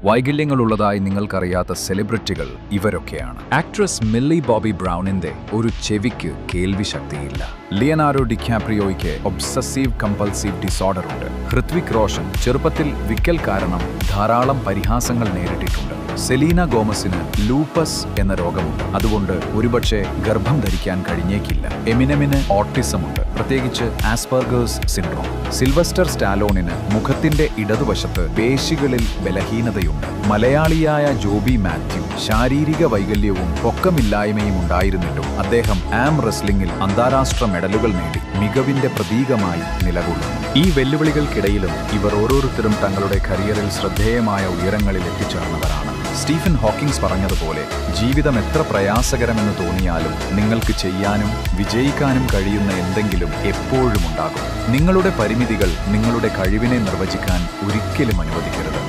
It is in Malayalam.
വൈകല്യങ്ങളുള്ളതായി നിങ്ങൾക്കറിയാത്ത സെലിബ്രിറ്റികൾ ഇവരൊക്കെയാണ്. ആക്ട്രസ് മില്ലി ബോബി ബ്രൗണിന്റെ ഒരു ചെവിക്ക് കേൾവി ശക്തിയില്ല. ലിയനാർഡോ ഡികാപ്രിയോയ്ക്ക് ഒബ്സസീവ് കമ്പൾസീവ് ഡിസോർഡർ ഉണ്ട്. ഹൃത്വിക് റോഷൻ ചെറുപ്പത്തിൽ വിക്കൽ കാരണം ധാരാളം പരിഹാസങ്ങൾ നേരിട്ടിട്ടുണ്ട്. സെലീന ഗോമസിന് ലൂപ്പസ് എന്ന രോഗമുണ്ട്, അതുകൊണ്ട് ഒരുപക്ഷെ ഗർഭം ധരിക്കാൻ കഴിഞ്ഞേക്കില്ല. എമിനെമിന് ഓട്ടിസമുണ്ട്, പ്രത്യേകിച്ച് ആസ്പെർഗേഴ്സ് സിൻഡ്രോം. സിൽവസ്റ്റർ സ്റ്റാലോണിന് മുഖത്തിന്റെ ഇടതുവശത്ത് പേശികളിൽ ബലഹീനതയുണ്ട്. മലയാളിയായ ജോബി മാത്യു ശാരീരിക വൈകല്യവും പൊക്കമില്ലായ്മയും ഉണ്ടായിരുന്നിട്ടും അദ്ദേഹം ആം റെസ്ലിംഗിൽ അന്താരാഷ്ട്ര മെഡലുകൾ നേടി മികവിന്റെ പ്രതീകമായി നിലകൊള്ളുന്നു. ഈ വെല്ലുവിളികൾക്കിടയിലും ഇവർ ഓരോരുത്തരും തങ്ങളുടെ കരിയറിൽ ശ്രദ്ധേയമായ ഉയരങ്ങളിൽ എത്തിച്ചേർന്നവരാണ്. സ്റ്റീഫൻ ഹോക്കിങ്സ് പറഞ്ഞതുപോലെ, ജീവിതം എത്ര പ്രയാസകരമെന്ന് തോന്നിയാലും നിങ്ങൾക്ക് ചെയ്യാനും വിജയിക്കാനും കഴിയുന്ന എന്തെങ്കിലും എപ്പോഴും ഉണ്ടാകും. നിങ്ങളുടെ പരിമിതികൾ നിങ്ങളുടെ കഴിവിനെ നിർവചിക്കാൻ ഒരിക്കലും അനുവദിക്കരുത്.